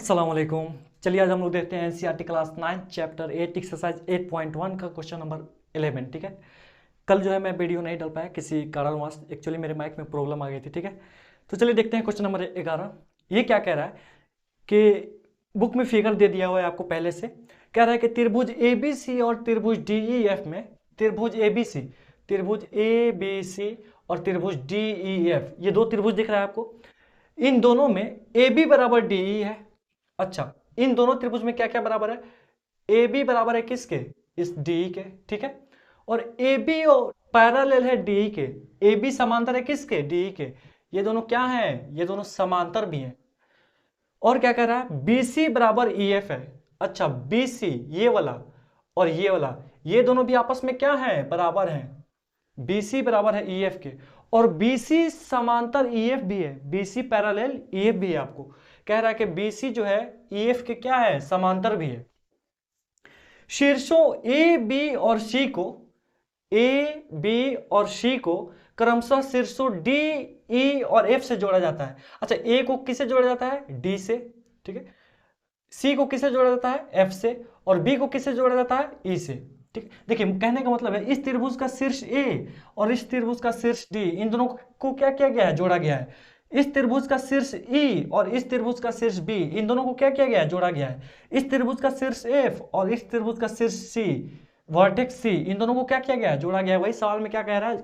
अस्सलाम वालेकुम। चलिए आज हम लोग देखते हैं एनसीईआरटी क्लास 9 चैप्टर 8 एक्सरसाइज 8.1 का क्वेश्चन नंबर 11। ठीक है, कल जो है मैं वीडियो नहीं डाल पाया किसी कारणवश, एक्चुअली मेरे माइक में प्रॉब्लम आ गई थी। ठीक है, तो चलिए देखते हैं क्वेश्चन नंबर 11। ये क्या कह रहा है कि बुक में फिगर दे दिया हुआ है आपको पहले से। कह रहा है कि त्रिभुज ए बी सी और त्रिभुज डी ई एफ में त्रिभुज ए बी सी, त्रिभुज ए बी सी और त्रिभुज डी ई एफ, ये दो त्रिभुज दिख रहा है आपको। इन दोनों में ए बी बराबर डी ई है। अच्छा, इन दोनों त्रिभुज में क्या क्या बराबर है? ए बी बराबर है किसके? इस डी के। ठीक है, और ए बी पैरेलल है डी के। ए बी समांतर है किसके? डी के। ये दोनों क्या है? ये दोनों समांतर भी हैं। और क्या कह रहा है? बी सी बराबर ई एफ है। अच्छा, बी सी ये वाला और ये वाला, ये दोनों भी आपस में क्या है? बराबर हैं। बी सी बराबर है ई एफ के, और बी सी समांतर ई एफ भी है। B C parallel E F भी है। आपको कह रहा है कि बी सी जो है ई एफ के क्या है? समांतर भी है। शीर्षों ए बी और सी को, ए बी और सी को क्रमशः शीर्षों डी ई और एफ से जोड़ा जाता है। अच्छा, ए को किससे जोड़ा जाता है? डी से। ठीक है, सी को किससे जोड़ा जाता है? एफ से। और बी को किससे जोड़ा जाता है? ई से। ठीक, देखिए कहने का मतलब है इस त्रिभुज का शीर्ष ए और इस त्रिभुज का शीर्ष डी, इन दोनों को क्या किया गया है? जोड़ा गया है। इस त्रिभुज का शीर्ष ई और इस त्रिभुज का शीर्ष बी, इन दोनों को क्या किया गया है? जोड़ा गया है। इस त्रिभुज का शीर्ष एफ और इस त्रिभुज का शीर्ष सी, वर्टेक्स सी, इन दोनों को क्या किया गया है? जोड़ा गया है। वही सवाल में क्या कह रहा है,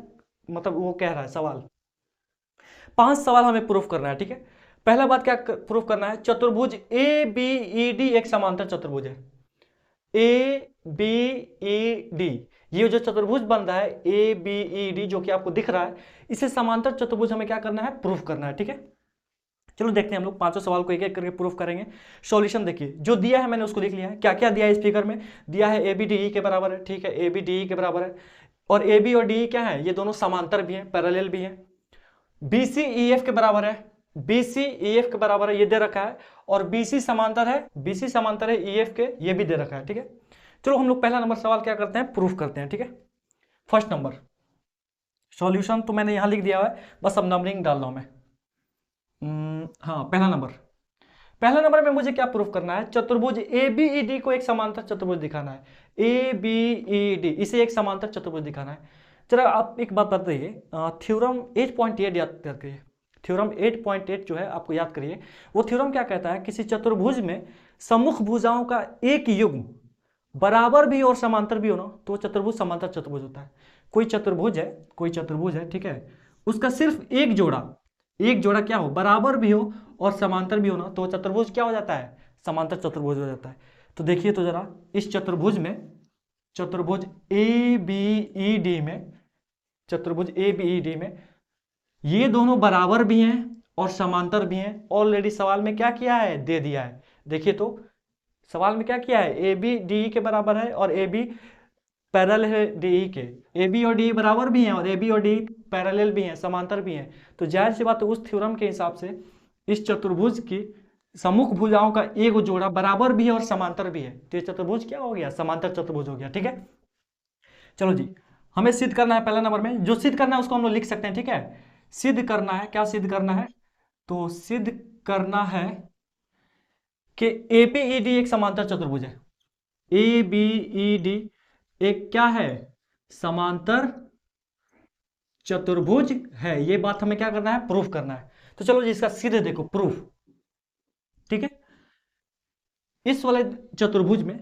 मतलब वो कह रहा है सवाल। 5 सवाल हमें प्रूफ करना है। ठीक है, पहला बात क्या प्रूफ करना है? चतुर्भुज ए बी ई डी एक समांतर चतुर्भुज है। ए बी ई डी, ये जो चतुर्भुज बन रहा है ए बी ई डी, जो कि आपको दिख रहा है, इसे समांतर चतुर्भुज हमें क्या करना है? प्रूफ करना है। ठीक है, चलो देखते हैं हम लोग पांचों सवाल को एक एक करके प्रूफ करेंगे। सॉल्यूशन देखिए, जो दिया है मैंने उसको लिख लिया है। क्या क्या दिया है इस फिगर में? दिया है ए बी डी ई के बराबर है। ठीक है, ए बी डी ई के बराबर है, और ए बी और डी ई क्या है? ये दोनों समांतर भी हैं, पैरेलल भी हैं। बी सी ई एफ के बराबर है, बी सी ई एफ के बराबर है, ये दे रखा है। और बी सी समांतर है, बी सी समांतर है ई एफ के, ये भी दे रखा है। ठीक है, चलो हम लोग पहला नंबर सवाल क्या करते हैं? प्रूफ करते हैं। ठीक है, फर्स्ट नंबर सॉल्यूशन तो मैंने यहां लिख दिया है, बस अब नंबरिंग डाल रहा हूं मैं। हाँ, पहला नंबर में मुझे क्या प्रूफ करना है? चतुर्भुज ए बी ई डी को एक समांतर चतुर्भुज दिखाना है। ए बी ई डी, इसे एक समांतर चतुर्भुज दिखाना है। जरा आप एक बात बताइए, थ्योरम 8.8 याद करिए। थ्योरम 8.8 जो है आपको याद करिए। वो थ्योरम क्या कहता है? किसी चतुर्भुज में सम्मुख भुजाओं का एक युग्म बराबर भी और समांतर भी हो ना, तो चतुर्भुज समांतर चतुर्भुज होता है। कोई चतुर्भुज है, ठीक है, उसका सिर्फ एक जोड़ा क्या हो? बराबर भी हो और समांतर भी हो ना, तो चतुर्भुज क्या हो जाता है? समांतर चतुर्भुज हो जाता है। तो देखिए तो जरा इस चतुर्भुज में, चतुर्भुज ए बी ई डी में, चतुर्भुज ए बी ई डी में ये दोनों बराबर भी हैं और समांतर भी हैं। ऑलरेडी सवाल में क्या किया है? दे दिया है। देखिए तो सवाल में क्या किया है? ए बी डी ई के बराबर है और ए बी पैरेलल है डी ई के। ए बी और डी बराबर भी हैं और ए बी और डी पैरेलल भी हैं, समांतर भी हैं। तो जाहिर सी बात है उस थ्योरम के हिसाब से इस चतुर्भुज की सम्मुख भुजाओं का एक जोड़ा बराबर भी है और समांतर भी है, तो ये चतुर्भुज क्या हो गया? समांतर चतुर्भुज हो गया। ठीक है, चलो जी, हमें सिद्ध करना है। पहला नंबर में जो सिद्ध करना है उसको हम लोग लिख सकते हैं। ठीक है, सिद्ध करना है। क्या सिद्ध करना है? तो सिद्ध करना है कि ए बी ई डी एक समांतर चतुर्भुज है। ए बी ई डी एक क्या है? समांतर चतुर्भुज है। ये बात हमें क्या करना है? प्रूफ करना है। तो चलो जी, इसका सिद्ध देखो, प्रूफ। ठीक है, इस वाले चतुर्भुज में,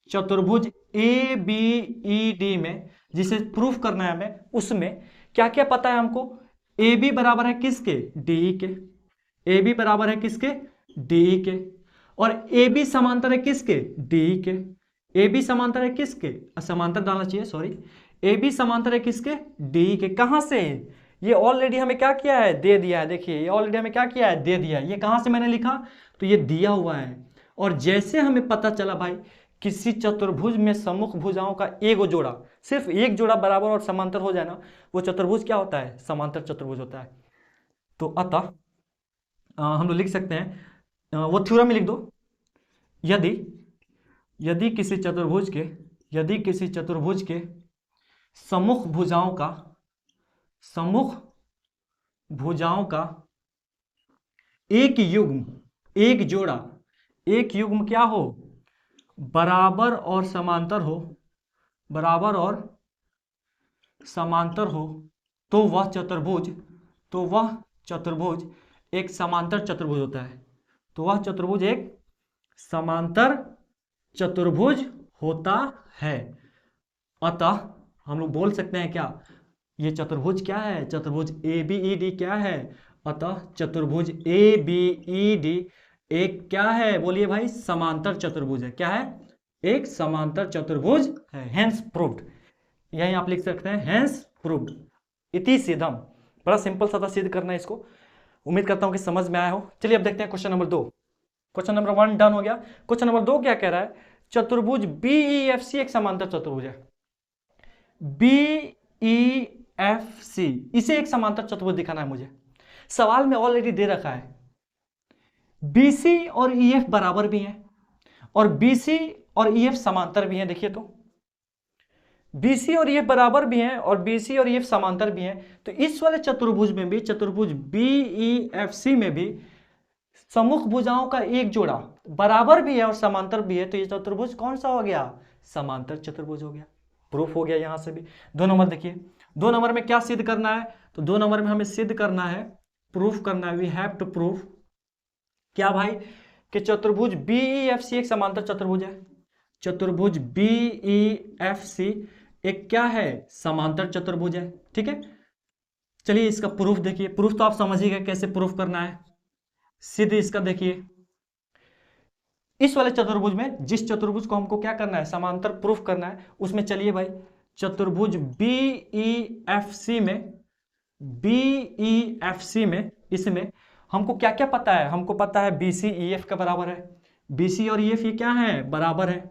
चतुर्भुज ए बी ई डी में जिसे प्रूफ करना है हमें, उसमें क्या क्या पता है हमको? ए बी बराबर है किसके? डी के। ए बी बराबर है किसके? डी के। और ए बी समांतर है किसके? डी के। ए बी समांतर है किसके? समांतर डालना चाहिए, सॉरी। ए बी समांतर है किसके? डी के। कहां से? ये ऑलरेडी हमें क्या किया है? दे दिया है। देखिए ये ऑलरेडी हमें क्या किया है? दे दिया है। ये कहां से मैंने लिखा? तो ये दिया हुआ है। और जैसे हमें पता चला भाई, किसी चतुर्भुज में सम्मुख भुजाओं का एक जोड़ा, सिर्फ एक जोड़ा बराबर और समांतर हो जाए ना, वो चतुर्भुज क्या होता है? समांतर चतुर्भुज होता है। तो अतः हम लोग लिख सकते हैं, वो थ्योरम में लिख दो। यदि किसी चतुर्भुज के सम्मुख भुजाओं का एक युग्म, एक जोड़ा एक युग्म क्या हो, बराबर और समांतर हो, बराबर और समांतर हो, तो वह चतुर्भुज, तो वह चतुर्भुज एक समांतर चतुर्भुज होता है, तो वह चतुर्भुज एक समांतर चतुर्भुज होता है। अतः हम लोग बोल सकते हैं क्या, ये चतुर्भुज क्या है, चतुर्भुज ए बी ई डी क्या है, अतः चतुर्भुज ए बी ई डी एक क्या है, बोलिए भाई, समांतर चतुर्भुज है। क्या है, एक समांतर चतुर्भुज है। हेंस प्रूव्ड, यही आप लिख सकते हैं, हेंस प्रूव्ड, इति सिद्धम। बड़ा सिंपल सा था सिद्ध करना इसको। उम्मीद करता हूं कि समझ में आया हो। चलिए अब देखते हैं question number 2। Question number 1 done हो गया। क्वेश्चन नंबर 2 क्या कह रहा है, चतुर्भुज बी ई एफ सी एक समांतर चतुर्भुज है। बी ई एफ सी, इसे एक समांतर चतुर्भुज दिखाना है मुझे। सवाल में ऑलरेडी दे रखा है बीसी और ईएफ बराबर भी हैं और बीसी और ईएफ समांतर भी हैं। देखिए तो बीसी और ईएफ बराबर भी हैं और बीसी और ईएफ समांतर भी हैं, तो इस वाले चतुर्भुज में भी, चतुर्भुज बीईएफसी में भी सम्मुख भुजाओं का एक जोड़ा बराबर भी है और समांतर भी है, तो ये चतुर्भुज कौन सा हो गया, समांतर चतुर्भुज हो गया। प्रूफ हो गया यहां से भी। 2 नंबर देखिए, 2 नंबर में क्या सिद्ध करना है, तो 2 नंबर में हमें सिद्ध करना है, प्रूफ करना है, वी हैव टू प्रूफ क्या भाई, कि चतुर्भुज बीईएफसी एक समांतर चतुर्भुज है। चतुर्भुज बीईएफसी एक क्या है, समांतर चतुर्भुज है। ठीक है, चलिए इसका प्रूफ देखिए। प्रूफ तो आप समझ ही गए कैसे प्रूफ करना है। सिद्ध इसका देखिए, इस वाले चतुर्भुज में, जिस चतुर्भुज को हमको क्या करना है, समांतर प्रूफ करना है, उसमें चलिए भाई, चतुर्भुज बीईएफसी में, बीईएफसी में, इसमें हमको क्या क्या पता है, हमको पता है बीसी ईएफ का बराबर है। बीसी और ईएफ ये क्या है, बराबर है।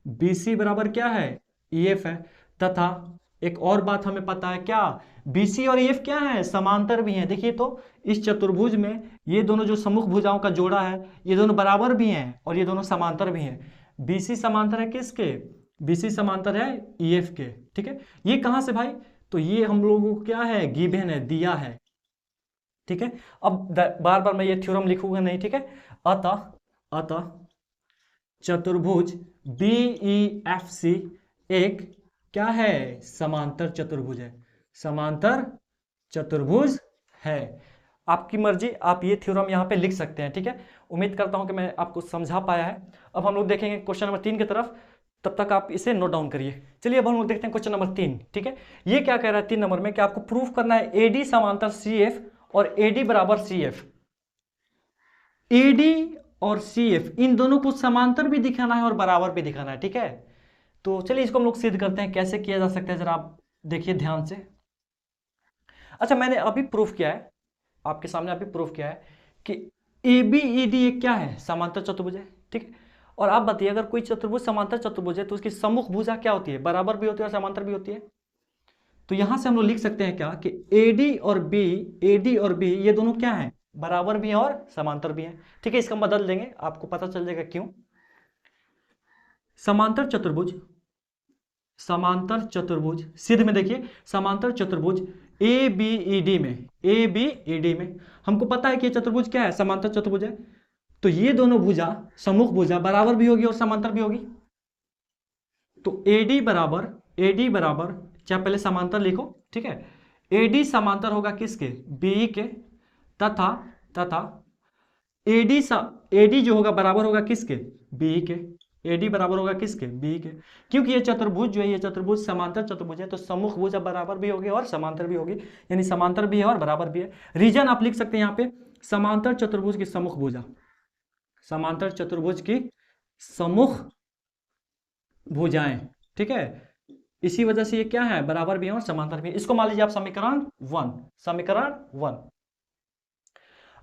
बीसी बराबर क्या है, ईएफ है। तथा एक और बात हमें पता है क्या, बीसी और ईएफ क्या है, समांतर भी हैं। देखिए तो इस चतुर्भुज में ये दोनों जो सम्मुख भुजाओं का जोड़ा है, ये दोनों बराबर भी हैं और ये दोनों समांतर भी हैं। बीसी समांतर है किसके, बीसी समांतर है ईएफ के। ठीक है, ये कहां से भाई, तो ये हम लोगों को क्या है, गिवन है, दिया है। ठीक है, अब बार बार मैं ये थ्योरम लिखूंगा नहीं। ठीक है, अतः चतुर्भुज बीईएफसी एक क्या है, समांतर चतुर्भुज है, समांतर चतुर्भुज है। आपकी मर्जी, आप ये थ्योरम यहां पे लिख सकते हैं। ठीक है, उम्मीद करता हूं कि मैं आपको समझा पाया है। अब हम लोग देखेंगे क्वेश्चन नंबर 3 की तरफ, तब तक आप इसे नोट डाउन करिए। चलिए अब हम लोग देखते हैं क्वेश्चन नंबर 3। ठीक है, ये क्या कह रहा है 3 नंबर में कि आपको प्रूफ करना है एडी समांतर सीएफ और एडी बराबर सीएफ। एडी और सीएफ इन दोनों को समांतर भी दिखाना है और बराबर भी दिखाना है। ठीक है, तो चलिए इसको हम लोग सिद्ध करते हैं, कैसे किया जा सकता है, जरा आप देखिए ध्यान से। अच्छा, मैंने अभी प्रूफ किया है, आपके सामने अभी प्रूफ किया है कि ए बी ई डी एक क्या है, समांतर चतुर्भुज है। ठीक है, और आप बताइए अगर कोई चतुर्भुज समांतर चतुर्भुज है तो उसकी सम्मुख भुजा क्या होती है, बराबर भी होती है और समांतर भी होती है। तो यहां से हम लोग लिख सकते हैं क्या, कि एडी और बी ये दोनों क्या है, बराबर भी हैं और समांतर भी हैं। ठीक है, इसका बदल देंगे, आपको पता चल जाएगा क्यों। समांतर चतुर्भुज, समांतर चतुर्भुज सिद्ध में देखिए, समांतर चतुर्भुज ए बी ई डी में, ए बी ई डी में हमको पता है कि ये चतुर्भुज क्या है, समांतर चतुर्भुज है। तो ये दोनों भुजा, सम्मुख भुजा बराबर भी होगी और समांतर भी होगी। तो एडी बराबर, चाहे पहले समांतर लिखो। ठीक है, एडी समांतर होगा किसके, बी के, तथा एडी जो होगा बराबर होगा किसके, बी के। एडी बराबर होगा किसके, बी के, क्योंकि ये चतुर्भुज जो है, ये चतुर्भुज समांतर चतुर्भुज है, तो सम्मुख भुजा बराबर भी होगी और समांतर भी होगी, यानी समांतर भी है और बराबर भी है। रीजन आप लिख सकते हैं यहाँ पे, समांतर चतुर्भुज की सम्मुख भुजा, समांतर चतुर्भुज की सम्मुख भुजाएं। ठीक है, इसी वजह से ये क्या है, बराबर भी है और समांतर भी है। इसको मान लीजिए आप समीकरण 1, समीकरण 1।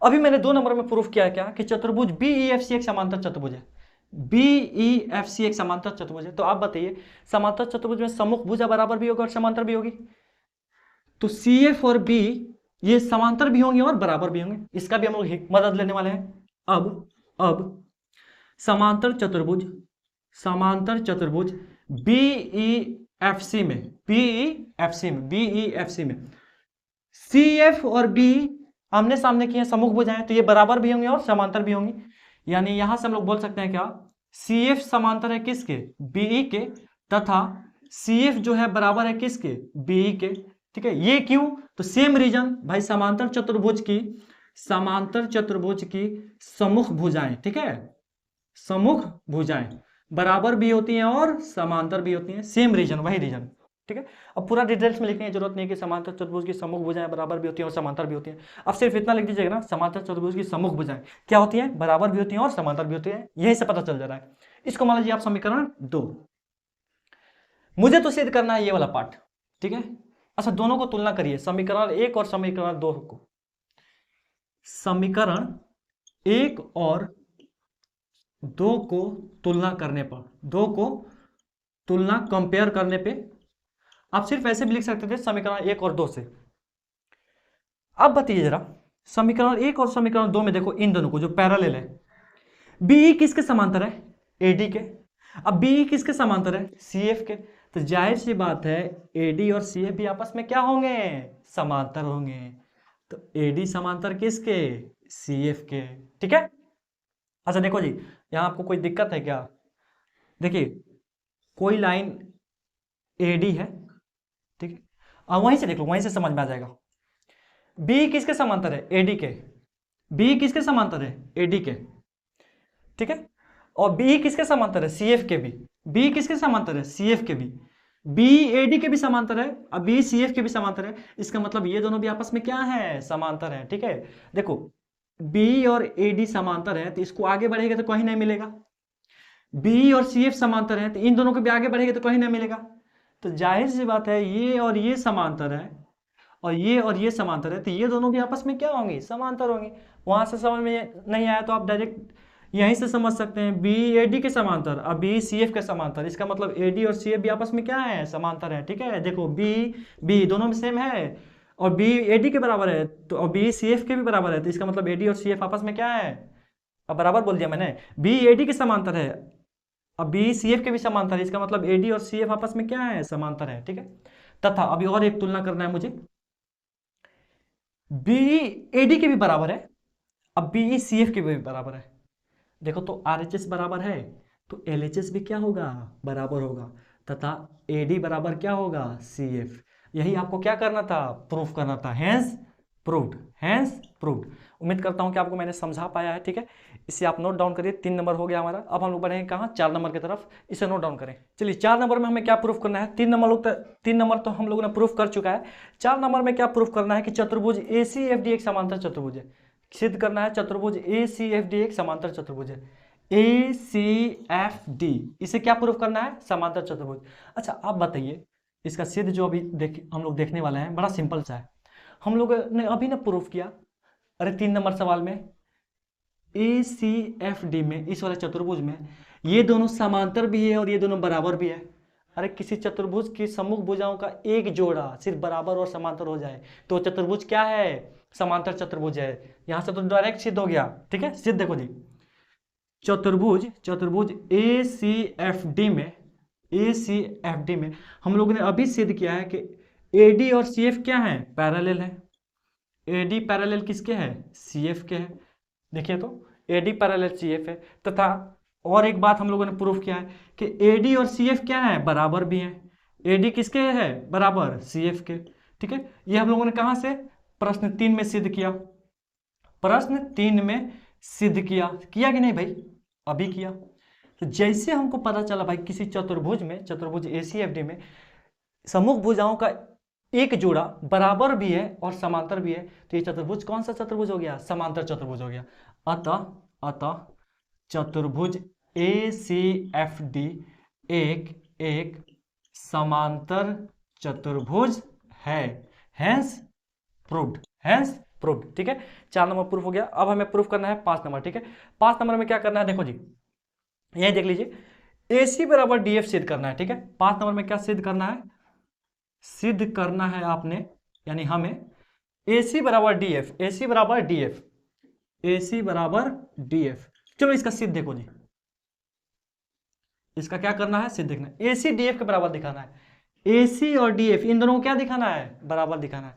अभी मैंने 2 नंबर में प्रूफ किया है क्या, कि चतुर्भुज बीईएफसी एक समांतर चतुर्भुज है, बीईएफसी एक समांतर चतुर्भुज है। तो आप बताइए, समांतर चतुर्भुज में सम्मुख भुजा बराबर भी होगी और समांतर भी होगी, तो सीएफ और बी ये समांतर भी होंगे और बराबर भी होंगे। इसका भी हम लोग मदद लेने वाले हैं। अब समांतर चतुर्भुज बीईएफसी में सीएफ और बी आमने सामने की हैं, सम्मुख भुजाएं, तो ये बराबर भी होंगे और समांतर भी होंगी। यानी यहां से हम लोग बोल सकते हैं क्या, CF समांतर है किसके, BE के, तथा CF जो है बराबर है किसके, BE के। ठीक है, ये क्यों, तो सेम रीजन भाई, समांतर चतुर्भुज की सम्मुख भुजाएं, ठीक है, सम्मुख भुजाएं बराबर भी होती हैं और समांतर भी होती हैं, सेम रीजन, वही रीजन। ठीक है, अब पूरा डिटेल्स में लिखने की जरूरत नहीं है कि समांतर चतुर्भुज की सम्मुख भुजाएं बराबर भी होती हैं और समांतर भी होती हैं। अब सिर्फ इतना लिख दीजिएगा ना, समांतर चतुर्भुज की सम्मुख भुजाएं क्या होती हैं, बराबर भी होती हैं और समांतर भी होती हैं, यही से पता चल जा रहा है। इसको मान लीजिए आप समीकरण 2, मुझे तो सिद्ध करना है ये वाला पार्ट। ठीक है, अच्छा दोनों को तुलना करिए, समीकरण 1 और समीकरण 2 को। समीकरण 1 और 2 को तुलना करने पर, 2 को तुलना कंपेयर करने पे, आप सिर्फ ऐसे भी लिख सकते थे समीकरण 1 और 2 से। अब बताइए जरा, समीकरण 1 और समीकरण 2 में देखो, इन दोनों को जो पैरेलल है, बीई किसके समांतर है, एडी के। अब बीई किसके समांतर है, सीएफ के। तो जाहिर सी बात है एडी और सीएफ भी आपस में क्या होंगे, समांतर होंगे। तो एडी समांतर किसके, सीएफ के। ठीक है, अच्छा देखो जी, यहां आपको कोई दिक्कत है क्या, देखिए कोई लाइन एडी है, ठीक है, अब वहीं से देख लो, वहीं से समझ में आ जाएगा। बी किसके समांतर है, एडी के। बी किसके समांतर है, एडी के। ठीक है, और बी किसके समांतर है, सीएफ के भी। बी किसके समांतर है, सीएफ के भी। बी एडी के भी समांतर है, अब बी सीएफ के भी समांतर है। इसका मतलब ये दोनों भी आपस में क्या है, समांतर है। ठीक है, देखो बी और एडी समांतर है तो इसको आगे बढ़ेगा तो कहीं नहीं मिलेगा। बी और सीएफ समांतर है तो इन दोनों को भी आगे बढ़ेगा तो कहीं नहीं मिलेगा। तो जाहिर सी बात है ये और ये समांतर है और ये समांतर है, तो ये दोनों भी आपस में क्या होंगे, समांतर होंगे। वहां से समझ में नहीं आया तो आप डायरेक्ट यहीं से समझ सकते हैं, बी एडी के समांतर अब बी सीएफ के समांतर, इसका मतलब एडी और सीएफ भी आपस में क्या है, समांतर है। ठीक है, देखो बी दोनों में सेम है और बी एडी के बराबर है, तो और बी सीएफ के भी बराबर है, तो इसका मतलब एडी और सीएफ आपस में क्या है, अब बराबर बोल दिया मैंने, बी एडी के समांतर है, अब बी सीएफ के भी समांतर है, इसका मतलब एडी और सीएफ आपस में क्या है, समांतर है। ठीक है, तथा अभी और एक तुलना करना है मुझे, बी एडी के भी बराबर है, अब बी सीएफ के भी बराबर है। देखो तो आरएचएस बराबर है तो एलएचएस भी क्या होगा, बराबर होगा, तथा एडी बराबर क्या होगा, सीएफ। यही आपको क्या करना था, प्रूफ करना था, हैंस प्रूव्ड, हैंस प्रूव्ड। उम्मीद करता हूं कि आपको मैंने समझा पाया है। ठीक है, इसे आप नोट डाउन करिए, 3 नंबर हो गया हमारा। अब हम लोग बढ़ेंगे कहाँ, 4 नंबर की तरफ, इसे नोट डाउन करें। चलिए 4 नंबर में हमें क्या प्रूफ करना है, 3 नंबर तो हम लोगों ने प्रूफ कर चुका है। 4 नंबर में क्या प्रूफ करना है कि चतुर्भुज ACFD एक समांतर चतुर्भुज है, सिद्ध करना है चतुर्भुज ACFD एक समांतर चतुर्भुज है। ACFD, इसे क्या प्रूफ करना है, समांतर चतुर्भुज। अच्छा आप बताइए, इसका सिद्ध जो अभी हम लोग देखने वाले हैं बड़ा सिंपल सा है, हम लोग ने अभी ना प्रूफ किया। अरे 3 नंबर सवाल में ACFD में, इस वाले चतुर्भुज में ये दोनों समांतर भी है और ये दोनों बराबर भी है। अरे किसी चतुर्भुज की सम्मुख भुजाओं का एक जोड़ा सिर्फ बराबर और समांतर हो जाए तो चतुर्भुज क्या है, समांतर चतुर्भुज है। यहां से तो डायरेक्ट सिद्ध हो गया। ठीक है, सिद्ध देखो जी, चतुर्भुज ACFD में हम लोगों ने अभी सिद्ध किया है कि AD और CF क्या है, पैरेलल है। AD पैरेलल किसके है, CF के है। देखिए तो AD पैरेलल CF है, तथा और एक बात हम लोगों ने प्रूफ किया है कि AD और CF क्या है, बराबर भी है। AD किसके है, बराबर CF के। ठीक है, ये हम लोगों ने कहां से, प्रश्न 3 में सिद्ध किया, प्रश्न 3 में सिद्ध किया कि नहीं भाई, अभी किया। तो जैसे हमको पता चला भाई किसी चतुर्भुज ACFD में सम्मुख भुजाओं का एक जोड़ा बराबर भी है और समांतर भी है, तो ये चतुर्भुज कौन सा चतुर्भुज हो गया, समांतर चतुर्भुज हो गया। अतः चतुर्भुज ACFD एक समांतर चतुर्भुज है, हैंस प्रूव्ड। ठीक है, 4 नंबर प्रूफ हो गया। अब हमें प्रूफ करना है 5 नंबर। ठीक है, 5 नंबर में क्या करना है, देखो जी यही देख लीजिए, AC बराबर DF सिद्ध करना है। ठीक है, 5 नंबर में क्या सिद्ध करना है, सिद्ध करना है आपने, यानी हमें AC बराबर DF। चलो इसका सिद्ध देखो जी, इसका क्या करना है, सिद्ध देखना है, AC DF के बराबर दिखाना है। AC और DF इन दोनों को क्या दिखाना है, बराबर दिखाना है।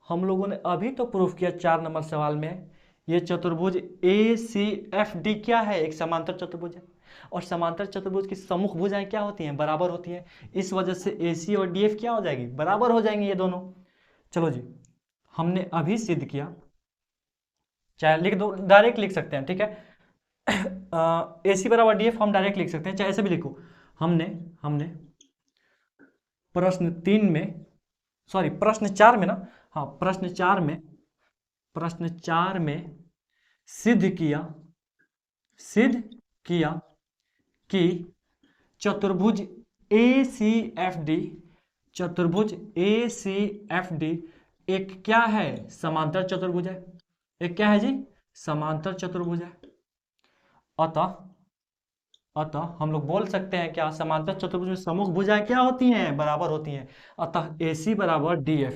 हम लोगों ने अभी तो प्रूफ किया 4 नंबर सवाल में, ये चतुर्भुज ACFD क्या है, एक समांतर चतुर्भुज है, और समांतर चतुर्भुज की सम्मुख भुजाएं क्या होती हैं, बराबर होती हैं। इस वजह से AC और DF क्या हो जाएगी, बराबर हो जाएंगे ये दोनों। चलो जी, हमने अभी सिद्ध किया, चाहे लिख दो, डायरेक्ट लिख सकते हैं, ठीक है। AC बराबर DF हम डायरेक्ट लिख सकते हैं, चाहे ऐसे भी लिखो। हमने प्रश्न 3 में, सॉरी प्रश्न 4 में ना, हाँ प्रश्न 4 में सिद्ध किया कि चतुर्भुज ACFD एक क्या है, समांतर चतुर्भुज है। एक क्या है जी, समांतर चतुर्भुज है। अतः हम लोग बोल सकते हैं क्या, समांतर चतुर्भुज में सम्मुख भुजाएं क्या होती हैं, बराबर होती हैं। अतः AC बराबर DF,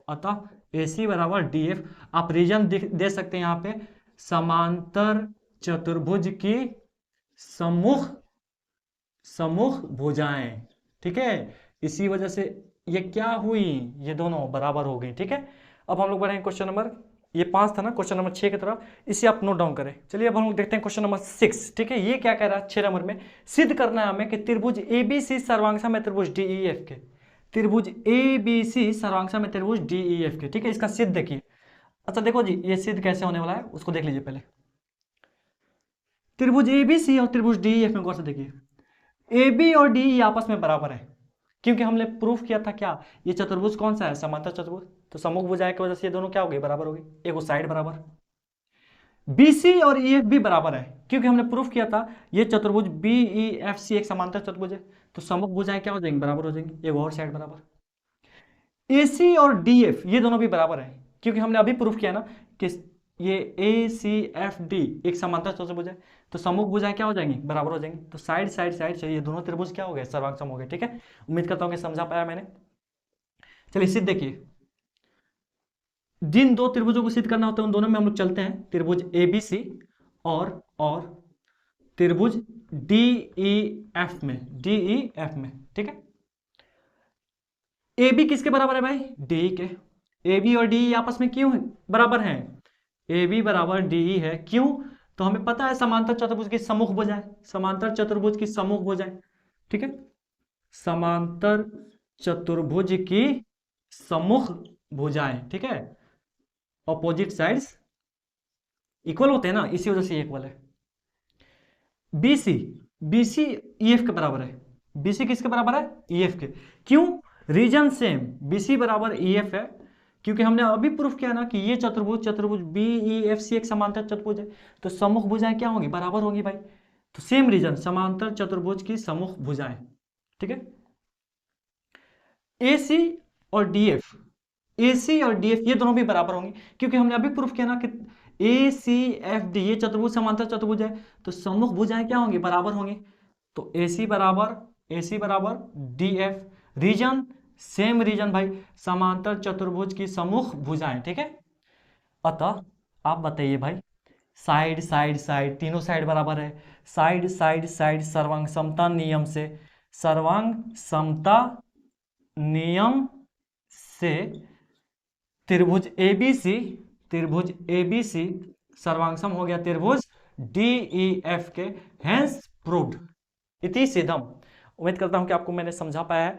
अतः AC बराबर DF। आप रीजन दे सकते हैं यहाँ पे, समांतर चतुर्भुज की सम्मुख भुजाएं, ठीक है। इसी वजह से ये क्या हुई, ये दोनों बराबर हो गई, ठीक है। अब हम लोग बढ़ेंगे क्वेश्चन नंबर, ये 5 था ना, क्वेश्चन नंबर 6 की तरफ, इसे आप नोट डाउन करें। चलिए अब हम लोग देखते हैं क्वेश्चन नंबर 6, ठीक है। ये क्या कह रहा है 6 नंबर में, सिद्ध करना है हमें कि त्रिभुज ABC सर्वांगसम है त्रिभुज DEF के, त्रिभुज ABC सर्वांगसम है त्रिभुज DEF के, ठीक है। इसका सिद्ध देखिए। अच्छा देखो जी, ये सिद्ध कैसे होने वाला है उसको देख लीजिए पहले। त्रिभुज ABC और त्रिभुज DEF में गौर से देखिए, AB और DE आपस में बराबर है, क्योंकि हमने प्रूफ किया था क्या, ये चतुर्भुज कौन सा है, समांतर चतुर्भुज। तो सम्मुख भुजाएं की वजह से ये दोनों क्या हो गई, बराबर हो गई, एक साइड बराबर। BC और EF भी बराबर है, क्योंकि हमने प्रूफ किया था ये चतुर्भुज BEFC एक समांतर चतुर्भुज है, तो सम्मुख भुजाएं क्या हो जाएंगी, बराबर हो जाएंगी, एक और साइड बराबर। AC और DF ये दोनों भी बराबर है, क्योंकि हमने अभी प्रूफ किया ना कि ये ACFD एक समांतर चतुर्भुज है, तो सम्मुख भुजाएं क्या हो जाएंगी, बराबर हो जाएंगी। तो साइड से ये दोनों त्रिभुज क्या हो गए, सर्वांगसम हो गए, ठीक है। उम्मीद करता हूं कि समझा पाया मैंने। चलिए सिद्ध देखिए, जिन दो त्रिभुजों को सिद्ध करना होता है उन दोनों में हम लोग चलते हैं, त्रिभुज ABC और त्रिभुज DEF में, ठीक है। AB किसके बराबर है भाई, DE के। AB और DE आपस में क्यों बराबर हैं, AB बराबर DE है, क्यों, तो हमें पता है समांतर चतुर्भुज की सम्मुख भुजाएं, समांतर चतुर्भुज की सम्मुख भुजाएं, ठीक है। समांतर चतुर्भुज की सम्मुख भुजाएं, ठीक है, ऑपोजिट साइड्स इक्वल होते हैं ना, इसी वजह से इक्वल है। BC EF के बराबर है, BC किसके बराबर है, EF के, क्यों, रीजन सेम, BC बराबर EF है, क्योंकि हमने अभी प्रूफ किया ना कि ये चतुर्भुज BEFC एक समांतर चतुर्भुज है, तो सम्मुख भुजाएं क्या होंगी, बराबर होंगी भाई। तो सेम रीजन, समांतर चतुर्भुज की सम्मुख भुजाएं, ठीक है। AC और DF ये दोनों भी बराबर होंगे, क्योंकि हमने अभी प्रूफ किया ना कि ACFD ये चतुर्भुज समांतर चतुर्भुज है, तो सम्मुख भुजाएं क्या होंगी, बराबर होंगी। तो AC बराबर DF, रीजन सेम रीजन भाई, समांतर चतुर्भुज की सम्मुख भुजाएं, ठीक है। अतः आप बताइए भाई, साइड तीनों साइड बराबर है, साइड सर्वांग समता नियम से त्रिभुज ABC सर्वांगसम हो गया त्रिभुज DEF के, हेंस प्रूव्ड इति सिद्धम। उम्मीद करता हूं कि आपको मैंने समझा पाया है।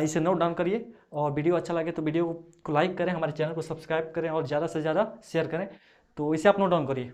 इसे नोट डाउन करिए, और वीडियो अच्छा लगे तो वीडियो को लाइक करें, हमारे चैनल को सब्सक्राइब करें और ज़्यादा से ज़्यादा शेयर करें। तो इसे आप नोट डाउन करिए।